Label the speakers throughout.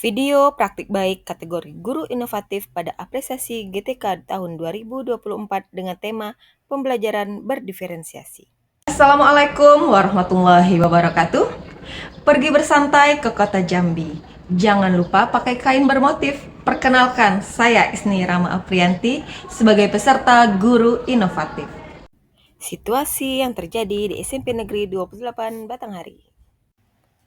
Speaker 1: Video praktik baik kategori Guru Inovatif pada apresiasi GTK tahun 2024 dengan tema Pembelajaran Berdiferensiasi.
Speaker 2: Assalamualaikum warahmatullahi wabarakatuh. Pergi bersantai ke kota Jambi. Jangan lupa pakai kain bermotif. Perkenalkan, saya Isni Rama Aprianti sebagai peserta Guru Inovatif.
Speaker 1: Situasi yang terjadi di SMP Negeri 28 Batanghari.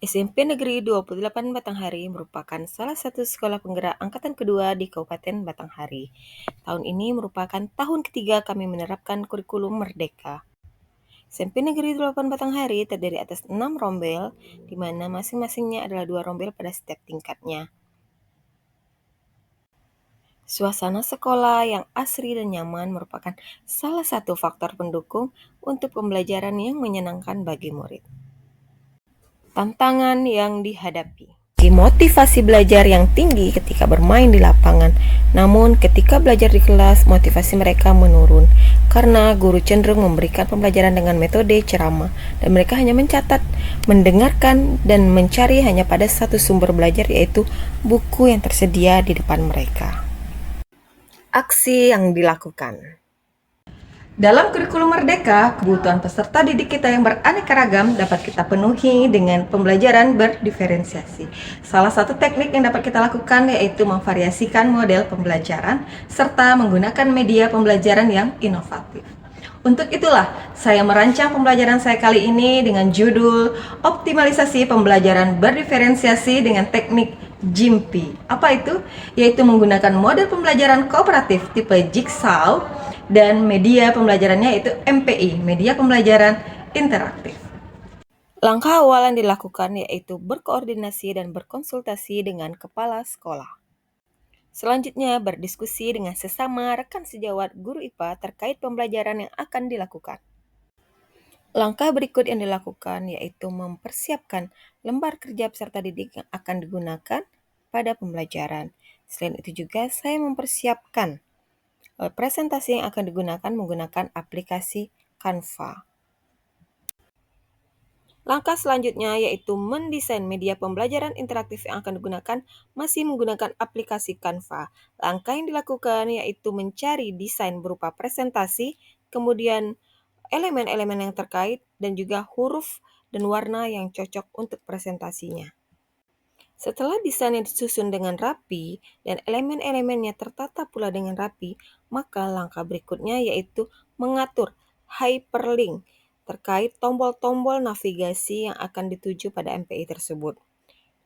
Speaker 1: SMP Negeri 28 Batanghari merupakan salah satu sekolah penggerak angkatan kedua di Kabupaten Batanghari. Tahun ini merupakan tahun ketiga kami menerapkan kurikulum Merdeka. SMP Negeri 8 Batanghari terdiri atas 6 rombel, di mana masing-masingnya adalah 2 rombel pada setiap tingkatnya. Suasana sekolah yang asri dan nyaman merupakan salah satu faktor pendukung untuk pembelajaran yang menyenangkan bagi murid. Tantangan yang dihadapi. Motivasi belajar yang tinggi ketika bermain di lapangan, namun ketika belajar di kelas, motivasi mereka menurun karena guru cenderung memberikan pembelajaran dengan metode ceramah dan mereka hanya mencatat, mendengarkan, dan mencari hanya pada satu sumber belajar, yaitu buku yang tersedia di depan mereka. Aksi yang dilakukan.
Speaker 2: Dalam kurikulum Merdeka, kebutuhan peserta didik kita yang beraneka ragam dapat kita penuhi dengan pembelajaran berdiferensiasi. Salah satu teknik yang dapat kita lakukan yaitu memvariasikan model pembelajaran serta menggunakan media pembelajaran yang inovatif. Untuk itulah, saya merancang pembelajaran saya kali ini dengan judul Optimalisasi Pembelajaran Berdiferensiasi dengan Teknik JIMPI. Apa itu? Yaitu menggunakan model pembelajaran kooperatif tipe Jigsaw dan media pembelajarannya yaitu MPI, media pembelajaran interaktif.
Speaker 1: Langkah awal yang dilakukan yaitu berkoordinasi dan berkonsultasi dengan kepala sekolah. Selanjutnya, berdiskusi dengan sesama rekan sejawat guru IPA terkait pembelajaran yang akan dilakukan. Langkah berikut yang dilakukan yaitu mempersiapkan lembar kerja peserta didik yang akan digunakan pada pembelajaran. Selain itu juga saya mempersiapkan presentasi yang akan digunakan menggunakan aplikasi Canva. Langkah selanjutnya yaitu mendesain media pembelajaran interaktif yang akan digunakan masih menggunakan aplikasi Canva. Langkah yang dilakukan yaitu mencari desain berupa presentasi, kemudian elemen-elemen yang terkait, dan juga huruf dan warna yang cocok untuk presentasinya. Setelah desain yang disusun dengan rapi dan elemen-elemennya tertata pula dengan rapi, maka langkah berikutnya yaitu mengatur hyperlink terkait tombol-tombol navigasi yang akan dituju pada MPI tersebut.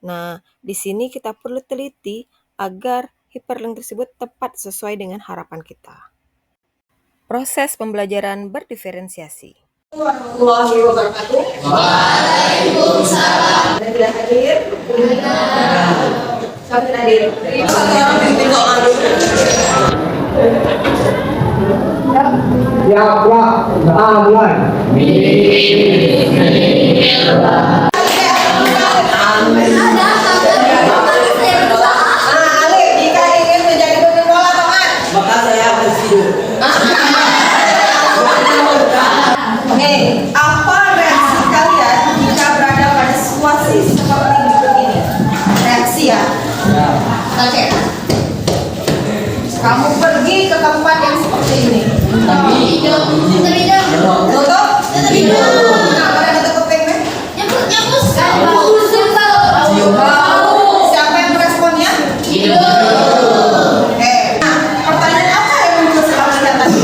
Speaker 1: Nah, di sini kita perlu teliti agar hyperlink tersebut tepat sesuai dengan harapan kita. Proses pembelajaran berdiferensiasi.
Speaker 2: Warahmatullahi wabarakatuh. Waalaikumsalam. Ada tidak hadir? Sampai hadir.
Speaker 3: Ya Allah, aman.
Speaker 2: Alif, jika ingin menjadi pemimpin bola teman,
Speaker 3: Maka saya akan tidur.
Speaker 2: Oke, apa reaksi kalian jika berada pada situasi seperti berikut ini? Reaksi ya. Oke. Kamu pergi ke tempat yang seperti ini. Tutup. Nah, pada tutup kuping nih. Siapa yang meresponnya? Oke. Nah, pertanyaan apa yang muncul setelah melihat tadi?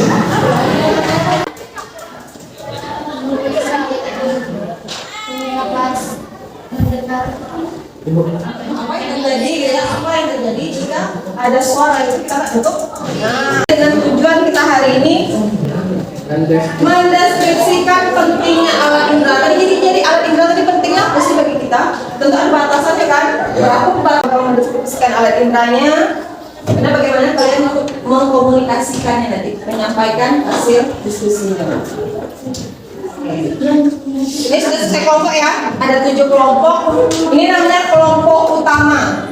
Speaker 2: Apa yang terjadi jika ada suara itu kita tutup? Nah, dengan tujuan kita hari ini mendeskripsikan pentingnya alat indera. Jadi alat indera tadi pentingnya apa sih bagi kita? Tentu ada batasannya kan? Berapa mendeskripsikan alat inderanya? Nah, bagaimana kalian mengkomunikasikannya nanti, menyampaikan hasil diskusinya. Ini sudah selesai kelompok ya, ada 7 kelompok. Ini namanya kelompok utama.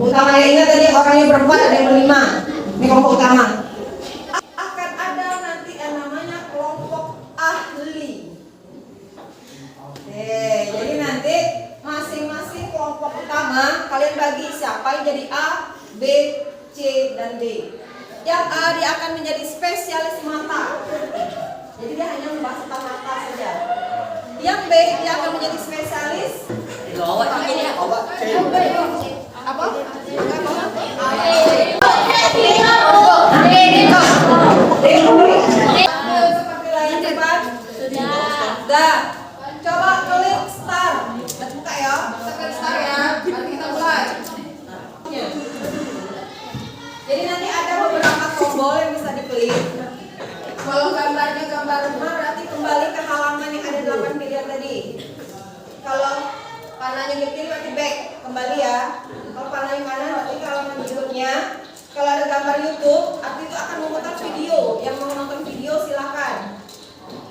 Speaker 2: Utama ya, ingat tadi orangnya berempat, ada yang berlima. Ini kelompok utama. Akan ada nanti yang namanya kelompok ahli. Oke, jadi nanti masing-masing kelompok utama
Speaker 1: kalian bagi siapa yang jadi A, B, C, dan D. Yang A dia akan menjadi spesialis mata. Jadi dia hanya membahas tentang mata saja. Yang B dia akan menjadi spesialis apa? Seperti lain cepat. Sudah. Coba klik start. Kita buka ya. Kita klik start ya. Mari kita mulai. Jadi nanti ada beberapa tombol yang bisa diklik. Kalau gambarnya gambar rumah berarti kembali ke halaman yang ada 8 pilihan tadi. Kalau panahnya ke kiri berarti back, kembali ya. Kalau panah yang kanan berarti ke halaman berikutnya. Kalau ada gambar YouTube, arti itu akan memutar video. Yang mau nonton video silakan.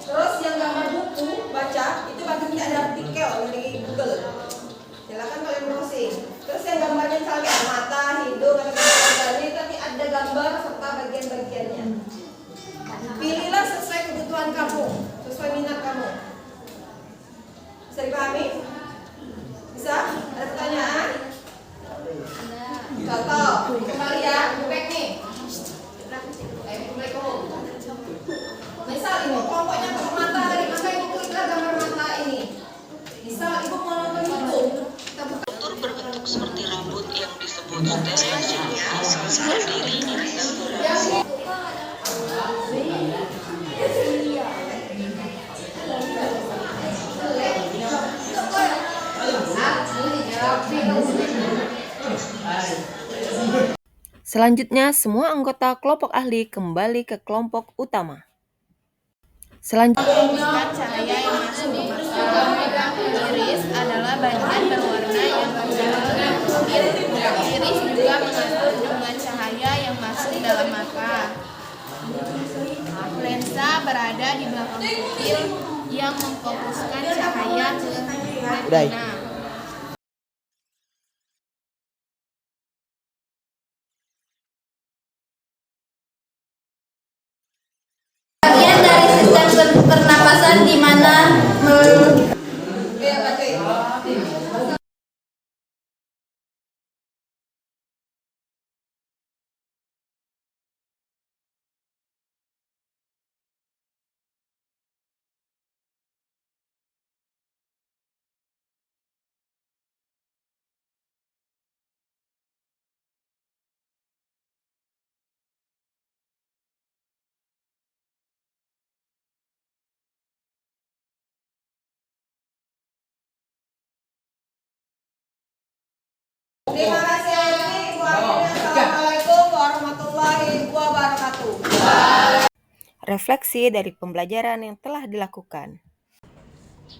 Speaker 1: Terus yang gambar buku baca itu berarti tidak ada artikel dari Google. Silakan kalian browsing. Terus yang gambarnya misalnya mata, hidung, atau gambar ini nanti ada gambar serta bagian-bagiannya. Pilihlah sesuai kebutuhan kamu, sesuai minat kamu. Bisa dipahami? Bisa? Ada pertanyaan? Contoh, kembali ya, back nih. Kembali ke home. Misal ibu kelompoknya ke mata dari maka ibu kliklah gambar mata ini. Misal ibu mau nonton YouTube, kita buka.
Speaker 4: Struktur berbentuk seperti rambut yang disebut stasiunnya suasana dirinya.
Speaker 1: Selanjutnya, semua anggota kelompok ahli kembali ke kelompok utama. Selanjutnya,
Speaker 5: Cahaya yang masuk ke mata. Iris adalah bagian berwarna yang kecil. Iris juga mengandung cahaya yang masuk dalam mata. Lensa berada di belakang pupil yang memfokuskan cahaya ke retina.
Speaker 6: Bagian dari sistem pernapasan di mana
Speaker 1: terima kasih Ibu Amina. Assalamualaikum warahmatullahi wabarakatuh. Refleksi dari pembelajaran yang telah dilakukan.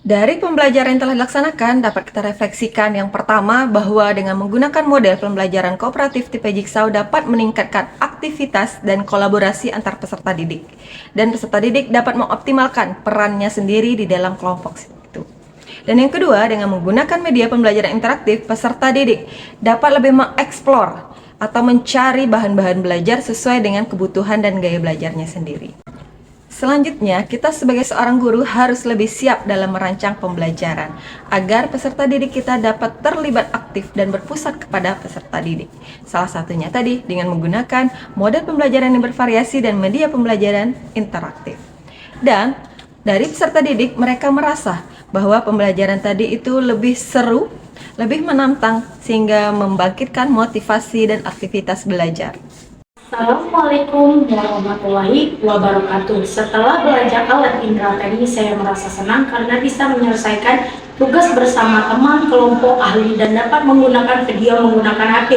Speaker 2: Dari pembelajaran yang telah dilaksanakan, dapat kita refleksikan yang pertama bahwa dengan menggunakan model pembelajaran kooperatif tipe Jigsaw dapat meningkatkan aktivitas dan kolaborasi antar peserta didik. Dan peserta didik dapat mengoptimalkan perannya sendiri di dalam kelompok itu. Dan yang kedua, dengan menggunakan media pembelajaran interaktif, peserta didik dapat lebih mengeksplor atau mencari bahan-bahan belajar sesuai dengan kebutuhan dan gaya belajarnya sendiri. Selanjutnya, kita sebagai seorang guru harus lebih siap dalam merancang pembelajaran agar peserta didik kita dapat terlibat aktif dan berpusat kepada peserta didik. Salah satunya tadi dengan menggunakan model pembelajaran yang bervariasi dan media pembelajaran interaktif. Dan dari peserta didik, mereka merasa bahwa pembelajaran tadi itu lebih seru, lebih menantang sehingga membangkitkan motivasi dan aktivitas belajar.
Speaker 7: Assalamualaikum warahmatullahi wabarakatuh. Setelah belajar alat indera tadi, saya merasa senang karena bisa menyelesaikan tugas bersama teman kelompok ahli dan dapat menggunakan video menggunakan HP.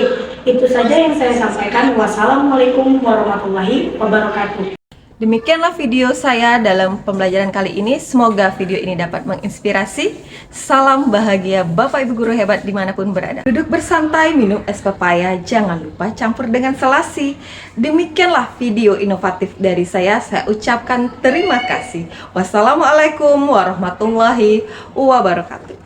Speaker 7: Itu saja yang saya sampaikan. Wassalamualaikum warahmatullahi wabarakatuh.
Speaker 2: Demikianlah video saya dalam pembelajaran kali ini. Semoga video ini dapat menginspirasi. Salam bahagia Bapak Ibu Guru hebat dimanapun berada. Duduk bersantai, minum es pepaya, jangan lupa campur dengan selasi. Demikianlah video inovatif dari saya. Saya ucapkan terima kasih. Wassalamualaikum warahmatullahi wabarakatuh.